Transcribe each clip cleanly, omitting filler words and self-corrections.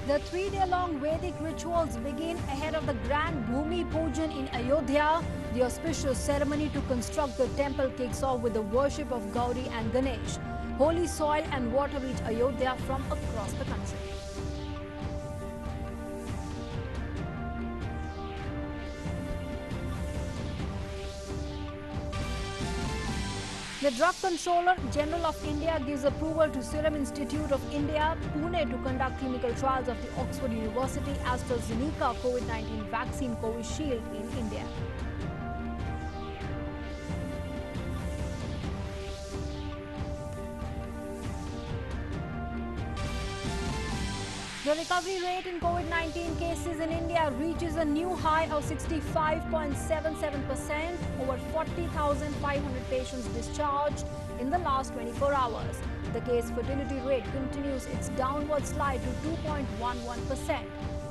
The three-day-long Vedic rituals begin ahead of the grand Bhumi Pujan in Ayodhya. The auspicious ceremony to construct the temple kicks off with the worship of Gauri and Ganesh. Holy soil and water reach Ayodhya from across the country. The Drug Controller General of India gives approval to Serum Institute of India, Pune, to conduct clinical trials of the Oxford University AstraZeneca COVID-19 vaccine Covishield in India. The recovery rate in COVID-19 cases in India reaches a new high of 65.77%, over 40,500 patients discharged in the last 24 hours. The case fatality rate continues its downward slide to 2.11%.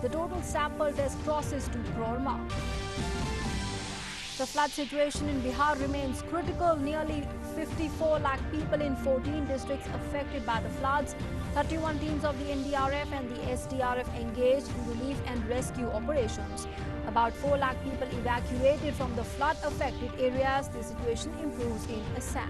The total sample test crosses 2 crore mark. The flood situation in Bihar remains critical. Nearly 54 lakh people in 14 districts affected by the floods. 31 teams of the NDRF and the SDRF engaged in relief and rescue operations. About 4 lakh people evacuated from the flood-affected areas. The situation improves in Assam.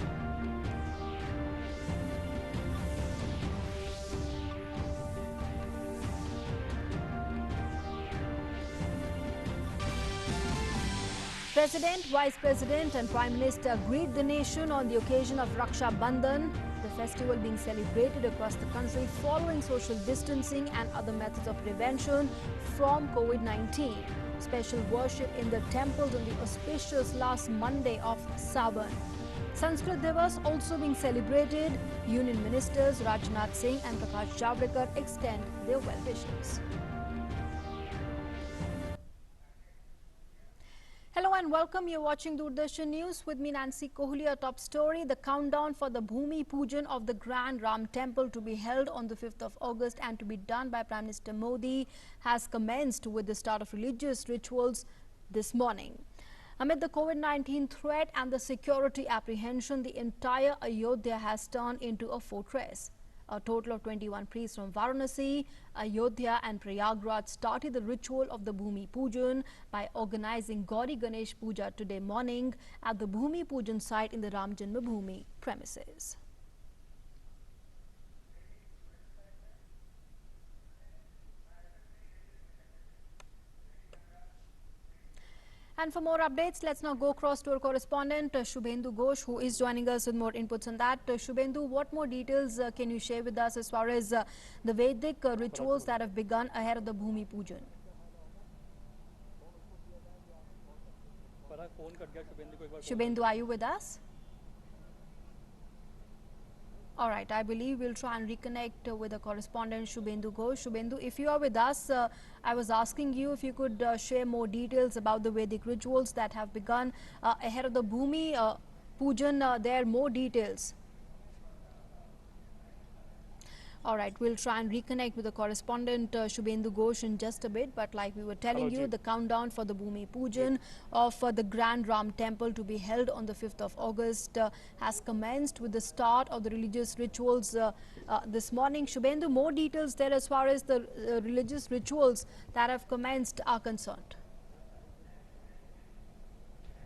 President, Vice President and Prime Minister greet the nation on the occasion of Raksha Bandhan, the festival being celebrated across the country following social distancing and other methods of prevention from COVID-19. Special worship in the temples on the auspicious last Monday of Sabha. Sanskrit Divas also being celebrated. Union Ministers Rajnath Singh and Prakash Javadekar extend their well wishes. Hello and welcome. You're watching Doordarshan News with me, Nancy Kohli. Our top story: the countdown for the Bhumi Pujan of the Grand Ram Temple to be held on the 5th of August and to be done by Prime Minister Modi has commenced with the start of religious rituals this morning. Amid the COVID-19 threat and the security apprehension, the entire Ayodhya has turned into a fortress. A total of 21 priests from Varanasi, Ayodhya and Prayagraj started the ritual of the Bhumi Pujan by organizing Gauri Ganesh Puja today morning at the Bhumi Pujan site in the Ram Janmabhoomi premises. And for more updates, let's now go across to our correspondent Shubhendu Ghosh, who is joining us with more inputs on that. Shubhendu, what more details can you share with us as far as the Vedic rituals that have begun ahead of the Bhumi Pujan? Shubhendu, are you with us? All right, I believe we'll try and reconnect with the correspondent Shubhendu Ghosh. Shubhendu, if you are with us, I was asking you if you could share more details about the Vedic rituals that have begun ahead of the Bhumi Pujan. There are more details. All right, we'll try and reconnect with the correspondent Shubhendu Ghosh in just a bit. But like we were telling you, the countdown for the Bhumi Pujan of the Grand Ram Temple to be held on the 5th of August has commenced with the start of the religious rituals this morning. Shubhendu, more details there as far as the religious rituals that have commenced are concerned.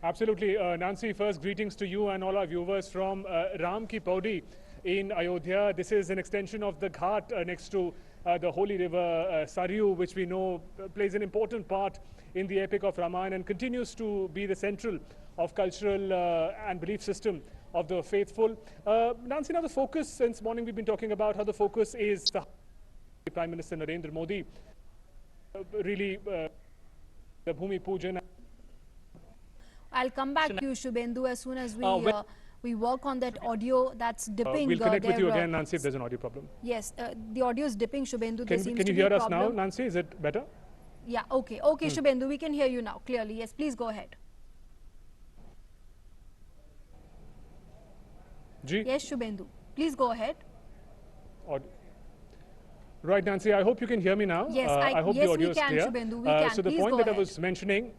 Absolutely. Nancy, first greetings to you and all our viewers from Ram Ki Paudi in Ayodhya. This is an extension of the Ghat next to the holy river Saryu, which we know plays an important part in the epic of Ramayana and continues to be the central of cultural and belief system of the faithful. Nancy, now the focus, since morning we've been talking about how the focus is the Prime Minister Narendra Modi, really the Bhumi Pujan. I'll come back to you, Shubhendu, as soon as we work on that audio that's dipping. We'll connect with you again, Nancy, if there's an audio problem. Yes, the audio is dipping, Shubhendu. Can you hear us now, Nancy? Is it better? Yeah, okay. Okay, Shubhendu, we can hear you now clearly. Yes, please go ahead. Yes, Shubhendu, please go ahead. Right, Nancy, I hope you can hear me now. Yes, I hope the audio is clear. Shubhendu, we can. So the point that I was mentioning,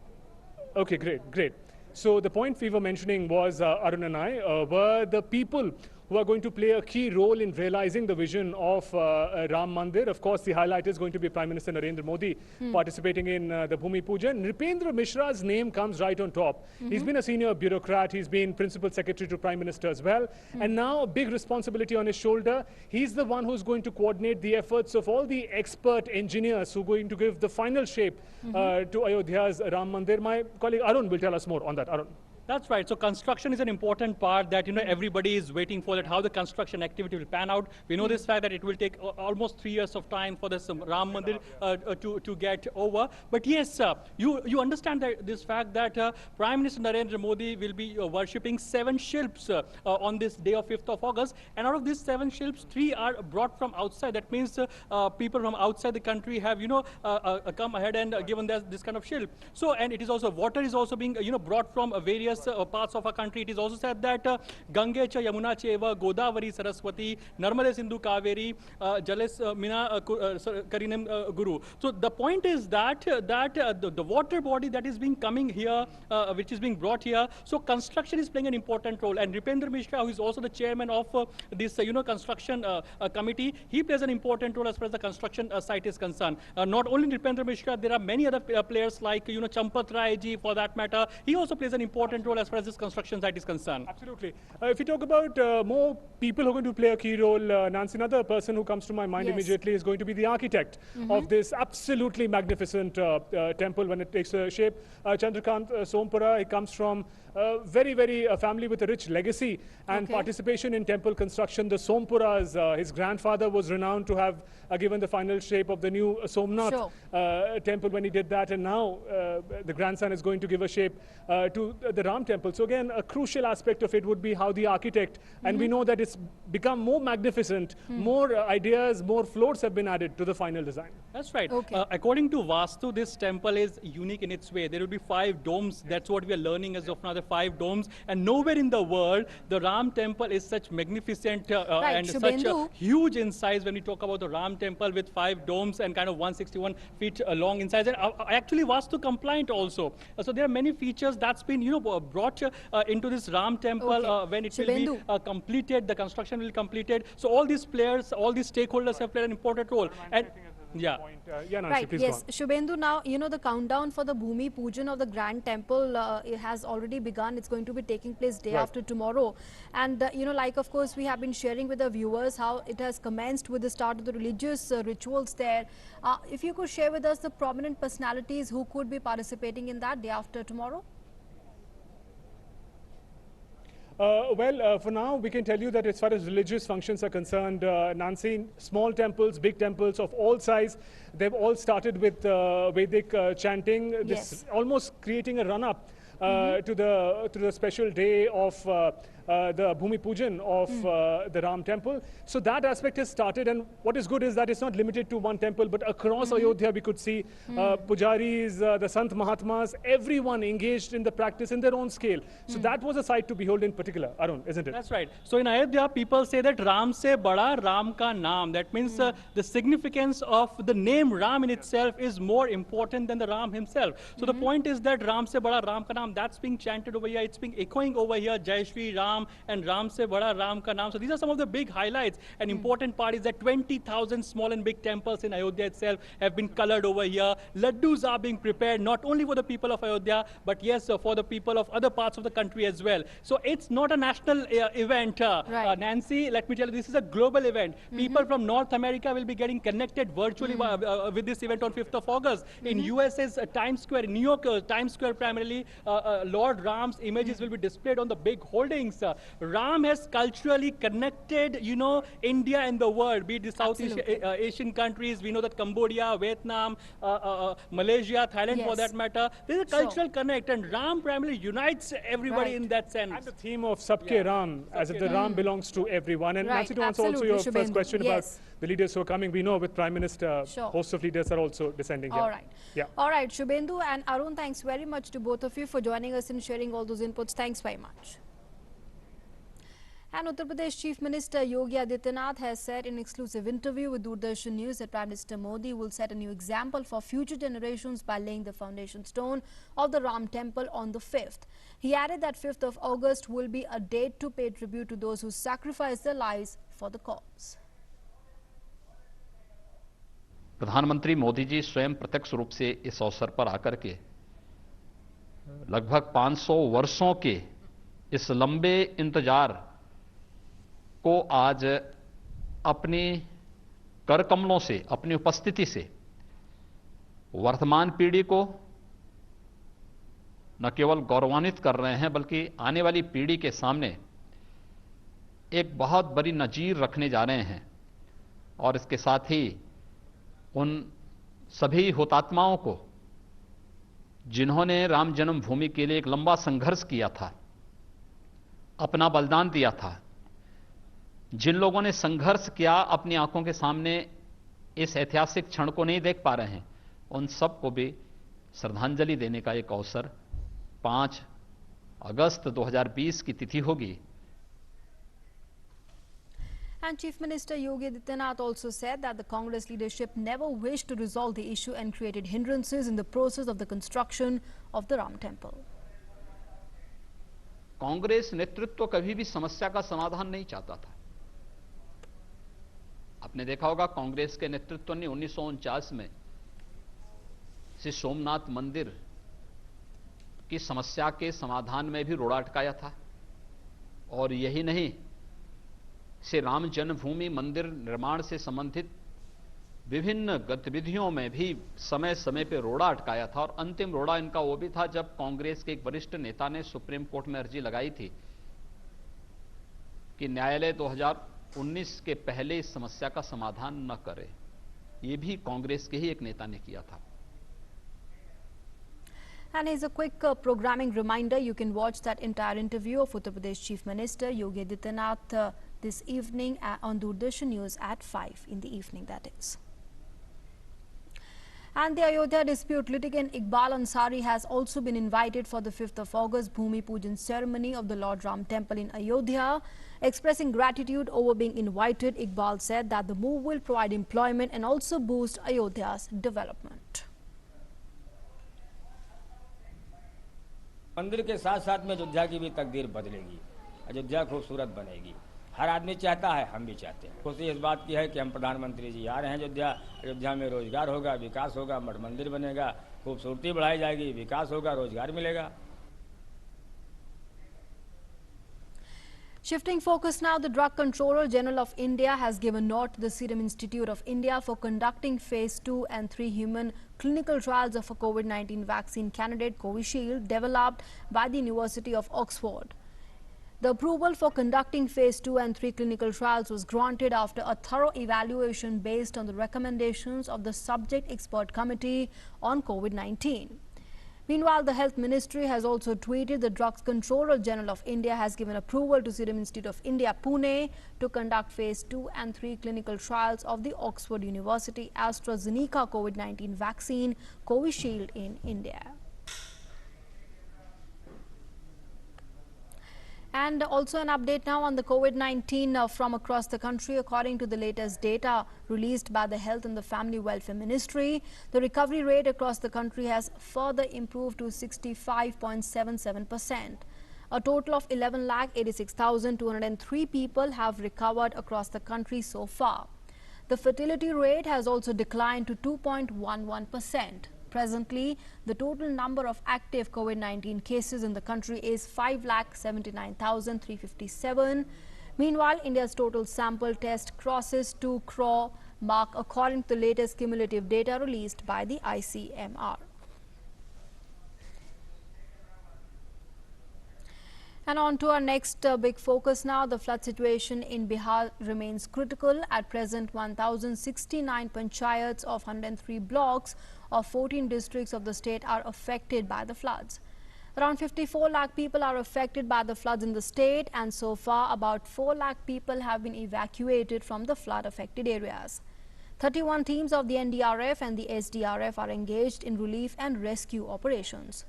okay, great. So the point we were mentioning was, Arun and I, were the people who are going to play a key role in realizing the vision of Ram Mandir. Of course, the highlight is going to be Prime Minister Narendra Modi participating in the Bhumi Pujan. Nripendra Mishra's name comes right on top. He's been a senior bureaucrat. He's been Principal Secretary to Prime Minister as well. And now a big responsibility on his shoulder. He's the one who's going to coordinate the efforts of all the expert engineers who are going to give the final shape to Ayodhya's Ram Mandir. My colleague Arun will tell us more on that. Arun. That's right. So construction is an important part that, everybody is waiting for, that how the construction activity will pan out. We know this fact that it will take almost 3 years of time for this Ram Mandir to get over. But yes, you understand that this fact that Prime Minister Narendra Modi will be worshipping 7 shilps on this day of 5th of August. And out of these 7 shilps, 3 are brought from outside. That means people from outside the country have, come ahead and given this kind of shilp. So, and it is also, water is also being, brought from various parts of our country. It is also said that Gange cha Yamuna cheva Godavari Saraswati Narmade Sindhu Kaveri Jales Mina Karinem Guru. So the point is that the water body that is being coming here, which is being brought here, so construction is playing an important role. And Nripendra Mishra, who is also the chairman of this construction committee, he plays an important role as far as the construction site is concerned. Not only Nripendra Mishra, there are many other players like Champat Rai ji, for that matter. He also plays an important role as far as this construction site is concerned. Absolutely. If you talk about more people who are going to play a key role, Nancy, another person who comes to my mind immediately is going to be the architect of this absolutely magnificent temple when it takes shape. Chandrakant Sompura, he comes from a family with a rich legacy and participation in temple construction. The Sompuras, his grandfather was renowned to have given the final shape of the new Somnath temple when he did that, and now the grandson is going to give a shape to the Ram temple. So again, a crucial aspect of it would be how the architect, and we know that it's become more magnificent, more ideas, more floors have been added to the final design. That's right. According to Vastu, this temple is unique in its way. There will be 5 domes. That's what we are learning as of now, the 5 domes. And nowhere in the world, the Ram temple is such magnificent and such a huge in size when we talk about the Ram temple with 5 domes and kind of 161 feet long in size. And actually Vastu compliant also. So there are many features that's been, brought into this Ram temple when it will be completed, the construction will be completed. So all these players, all these stakeholders have played an important role. And Nancy, right, please yes. Shubhendu, now, the countdown for the Bhumi Pujan of the Grand Temple it has already begun. It's going to be taking place day after tomorrow. And, like, of course, we have been sharing with the viewers how it has commenced with the start of the religious rituals there. If you could share with us the prominent personalities who could be participating in that day after tomorrow. For now, we can tell you that as far as religious functions are concerned, Nancy, small temples, big temples of all size, they've all started with Vedic chanting, this almost creating a run-up to the special day of the Bhumi Pujan of the Ram temple. So that aspect has started, and what is good is that it's not limited to one temple, but across Ayodhya we could see pujaris, the Sant Mahatmas, everyone engaged in the practice in their own scale. So that was a sight to behold in particular, Arun, isn't it? That's right. So in Ayodhya, people say that Ram se bada Ram ka naam. That means the significance of the name Ram in itself is more important than the Ram himself. So the point is that Ram se bada Ram ka naam, that's being chanted over here. It's being echoing over here, Jai Shri Ram and Ram se bada Ram ka naam. So these are some of the big highlights. An important part is that 20,000 small and big temples in Ayodhya itself have been colored over here. Laddus are being prepared not only for the people of Ayodhya, but yes, for the people of other parts of the country as well. So it's not a national event, Nancy. Let me tell you, this is a global event. People from North America will be getting connected virtually with this event on 5th of August. In US's Times Square, in New York, Times Square primarily, Lord Ram's images will be displayed on the big holdings. Ram has culturally connected, India and the world, be it the Southeast Asian countries. We know that Cambodia, Vietnam, Malaysia, Thailand for that matter. There's a cultural connect, and Ram primarily unites everybody in that sense. And the theme of Sabke Ram, as if the Ram belongs to everyone. And Nancy, to answer also your first question about the leaders who are coming, we know with Prime Minister, hosts of leaders are also descending here. All right. All right, Shubhendu and Arun, thanks very much to both of you for joining us and sharing all those inputs. Thanks very much. And Uttar Pradesh Chief Minister Yogi Adityanath has said in an exclusive interview with Doordarshan News that Prime Minister Modi will set a new example for future generations by laying the foundation stone of the Ram Temple on the 5th. He added that 5th of August will be a date to pay tribute to those who sacrificed their lives for the cause. प्रधानमंत्री मोदी जी स्वयं प्रत्यक्ष रूप से इस अवसर पर आकर के लगभग 500 वर्षों के इस लंबे इंतजार को आज अपनी करकमलों से, अपनी उपस्थिति से वर्तमान पीढ़ी को न केवल गौरवान्वित कर रहे हैं बल्कि आने वाली पीढ़ी के सामने एक बहुत बड़ी नजीर रखने जा रहे हैं। और इसके साथ ही उन सभी हुतात्माओं को जिन्होंने राम जन्मभूमि के लिए एक लंबा संघर्ष किया था, अपना बलिदान दिया था, जिन लोगों ने संघर्ष किया, अपनी आंखों के सामने इस ऐतिहासिक क्षण को नहीं देख पा रहे हैं, उन सबको भी श्रद्धांजलि देने का एक अवसर 5 अगस्त 2020 की तिथि होगी। And Chief Minister Yogi Adityanath also said that the Congress leadership never wished to resolve the issue and created hindrances in the process of the construction of the Ram Temple. Congress नेतृत्व कभी भी समस्या का समाधान नहीं चाहता था। आपने देखा होगा कांग्रेस के नेतृत्व ने 1949 में श्री सोमनाथ मंदिर की समस्या के समाधान में भी रोड़ा अटकाया था। और यही नहीं, श्री राम जन्मभूमि मंदिर निर्माण से संबंधित विभिन्न गतिविधियों में भी समय समय पर रोड़ा अटकाया था। और अंतिम रोड़ा इनका वो भी था जब कांग्रेस के एक वरिष्ठ नेता ने सुप्रीम कोर्ट में अर्जी लगाई थी कि न्यायालय 2019 के पहले इस समस्या का समाधान न करे। ये भी कांग्रेस के ही एक नेता ने किया था। And as a quick programming reminder, you can watch that entire interview of Uttar Pradesh Chief Minister Yogi Adityanath this evening on Doordarshan News at 5 in the evening, that is. And the Ayodhya dispute litigant Iqbal Ansari has also been invited for the 5th of August Bhumi Pujan ceremony of the Lord Ram Temple in Ayodhya. Expressing gratitude over being invited, Iqbal said that the move will provide employment and also boost Ayodhya's development. मंदिर के साथ साथ में अयोध्या की भी तकदीर बदलेगी, अयोध्या खूबसूरत बनेगी। हर आदमी चाहता है, हम भी चाहते हैं। खुशी इस बात की है कि हम प्रधानमंत्री जी आ रहे हैं अयोध्या। अयोध्या में रोजगार होगा, विकास होगा, मठ मंदिर बनेगा, खूबसूरती बढ़ाई जाएगी, विकास होगा, रोजगार मिलेगा। Shifting focus now, the Drug Controller General of India has given nod to the Serum Institute of India for conducting Phase 2 and 3 human clinical trials of a COVID-19 vaccine candidate Covishield developed by the University of Oxford. The approval for conducting Phase 2 and 3 clinical trials was granted after a thorough evaluation based on the recommendations of the Subject Expert Committee on COVID-19. Meanwhile, the Health Ministry has also tweeted the Drugs Controller General of India has given approval to Serum Institute of India, Pune, to conduct Phase 2 and 3 clinical trials of the Oxford University AstraZeneca COVID-19 vaccine Covishield in India. And also an update now on the COVID-19 from across the country. According to the latest data released by the Health and the Family Welfare Ministry, the recovery rate across the country has further improved to 65.77%. A total of 11,86,203 people have recovered across the country so far. The fertility rate has also declined to 2.11%. Presently, the total number of active COVID-19 cases in the country is 5,79,357. Meanwhile, India's total sample test crosses 2 crore mark according to the latest cumulative data released by the ICMR. And on to our next big focus now. The flood situation in Bihar remains critical. At present, 1,069 panchayats of 103 blocks of 14 districts of the state are affected by the floods. Around 54 lakh people are affected by the floods in the state, and so far about 4 lakh people have been evacuated from the flood affected areas. 31 teams of the NDRF and the SDRF are engaged in relief and rescue operations.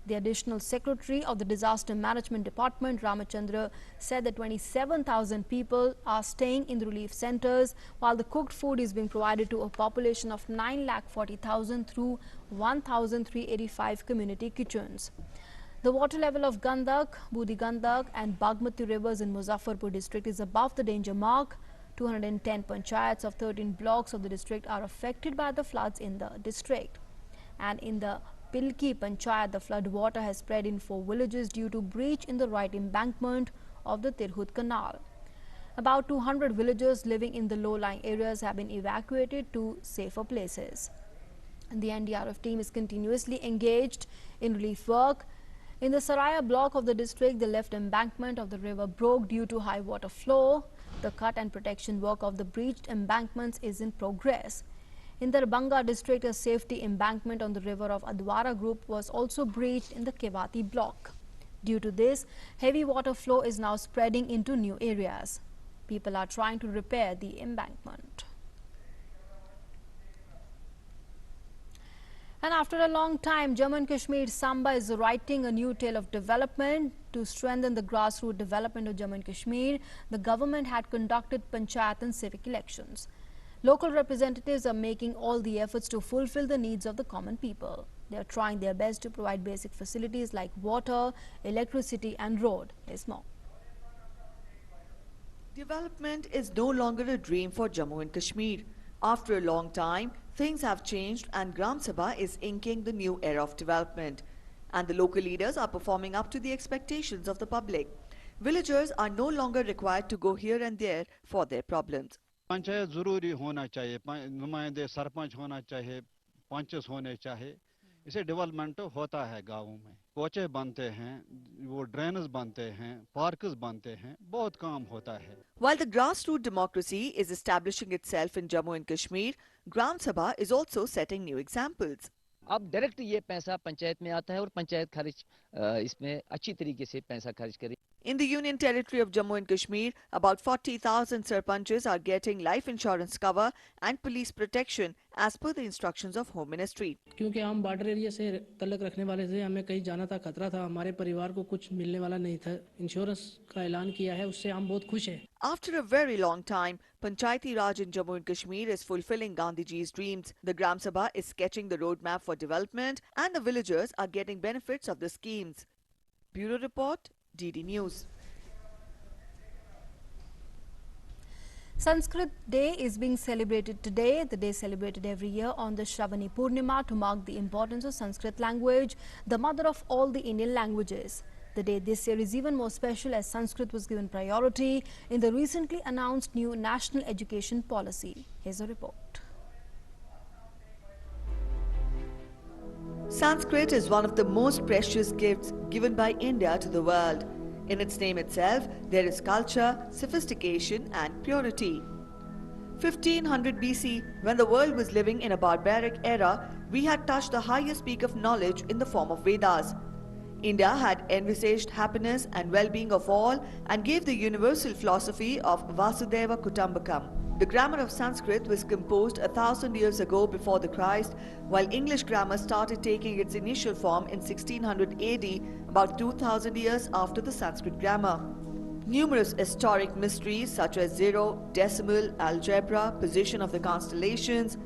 The additional secretary of the Disaster Management Department, Ramachandra, said that 27,000 people are staying in the relief centers, while the cooked food is being provided to a population of 9,40,000 through 1,385 community kitchens. The water level of Gandak, Budi Gandak and Bagmati rivers in Muzaffarpur district is above the danger mark. 210 panchayats of 13 blocks of the district are affected by the floods in the district. And in the Pilki Panchayat, the flood water has spread in 4 villages due to breach in the right embankment of the Tirhut Canal. About 200 villagers living in the low-lying areas have been evacuated to safer places. The NDRF team is continuously engaged in relief work. In the Saraya block of the district, the left embankment of the river broke due to high water flow. The cut and protection work of the breached embankments is in progress. In the Darbhanga district, a safety embankment on the river of Adwara group was also breached in the Kevati block. Due to this, heavy water flow is now spreading into new areas. People are trying to repair the embankment. And after a long time, Jammu and Kashmir Samba is writing a new tale of development. To strengthen the grassroots development of Jammu and Kashmir, the government had conducted panchayat and civic elections. Local representatives are making all the efforts to fulfill the needs of the common people. They are trying their best to provide basic facilities like water, electricity and road. Here's more. Development is no longer a dream for Jammu and Kashmir. After a long time, things have changed and Gram Sabha is inking the new era of development. And the local leaders are performing up to the expectations of the public. Villagers are no longer required to go here and there for their problems. Panchayat जरूरी होना चाहिए, नुमाइंदे सरपंच होना चाहिए, पंचस होने चाहिए, इसे development होता है गाँवों में, कोचे बनते हैं, वो ड्रेनेज बनते हैं, पार्क्स बनते हैं, बहुत काम होता है. While the grassroots democracy is establishing itself in Jammu and Kashmir, Gram Sabha is also setting new examples. अब डायरेक्ट ये पैसा पंचायत में आता है और पंचायत खर्च इसमें अच्छी तरीके से पैसा खर्च करे. In the Union Territory of Jammu and Kashmir, about 40,000 sarpanches are getting life insurance cover and police protection as per the instructions of Home Ministry. क्योंकि हम बॉर्डर एरिया से तल्लक रखने वाले थे, हमें कहीं जाना था, खतरा था, हमारे परिवार को कुछ मिलने वाला नहीं था. इंश्योरेंस का ऐलान किया है, उससे हम बहुत खुश हैं. After a very long time, Panchayati Raj in Jammu and Kashmir is fulfilling Gandhiji's dreams. The Gram Sabha is sketching the roadmap for development and the villagers are getting benefits of the schemes. Bureau Report, DD News. Sanskrit Day is being celebrated today. The day is celebrated every year on the Shravani Purnima to mark the importance of Sanskrit language, the mother of all the Indian languages. The day this year is even more special as Sanskrit was given priority in the recently announced new national education policy. Here's a report. Sanskrit is one of the most precious gifts given by India to the world. In its name itself, there is culture, sophistication and purity. 1500 BC, when the world was living in a barbaric era, we had touched the highest peak of knowledge in the form of Vedas. India had envisaged happiness and well-being of all and gave the universal philosophy of Vasudeva Kutumbakam. The grammar of Sanskrit was composed 1,000 years ago before the Christ, while English grammar started taking its initial form in 1600 AD, about 2,000 years after the Sanskrit grammar. Numerous historic mysteries such as zero, decimal, algebra, position of the constellations,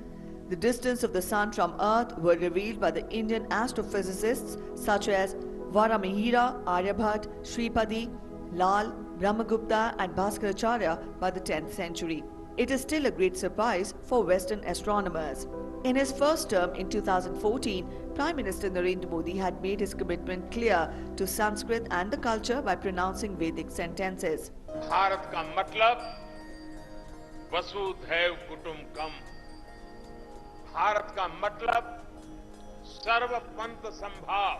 the distance of the sun from Earth were revealed by the Indian astrophysicists such as Varamihira, Aryabhat, Shripadi, Lal, Brahmagupta and Bhaskaracharya by the 10th century. It is still a great surprise for Western astronomers. In his first term in 2014, Prime Minister Narendra Modi had made his commitment clear to Sanskrit and the culture by pronouncing Vedic sentences. Bharat का मतलब वसुधैव कुटुंबकम. भारत का मतलब सर्वपंथ संभाव.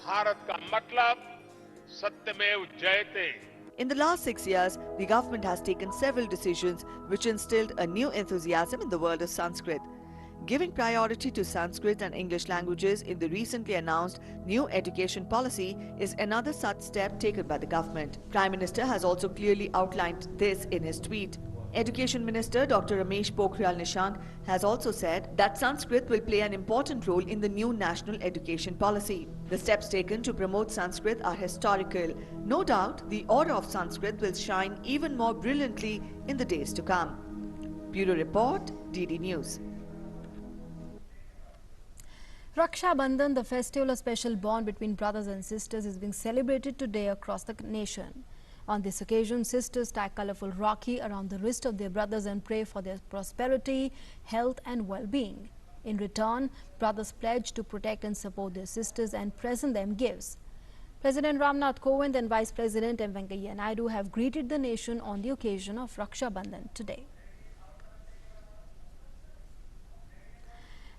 भारत का मतलब सत्यमेव जयते. In the last 6 years, the government has taken several decisions which instilled a new enthusiasm in the world of Sanskrit. Giving priority to Sanskrit and English languages in the recently announced new education policy is another such step taken by the government. Prime Minister has also clearly outlined this in his tweet. Education Minister Dr. Ramesh Pokhriyal Nishank has also said that Sanskrit will play an important role in the new national education policy. The steps taken to promote Sanskrit are historical. No doubt, the aura of Sanskrit will shine even more brilliantly in the days to come. Bureau Report, DD News. Raksha Bandhan, the festival of special bond between brothers and sisters, is being celebrated today across the nation. On this occasion, sisters tie colorful rakhi around the wrist of their brothers and pray for their prosperity, health and well-being. In return, brothers pledge to protect and support their sisters and present them gifts. President Ramnath Kovind and Vice President M. Venkaiah Naidu have greeted the nation on the occasion of Raksha Bandhan today.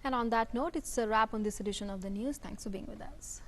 And on that note, it's a wrap on this edition of the news. Thanks for being with us.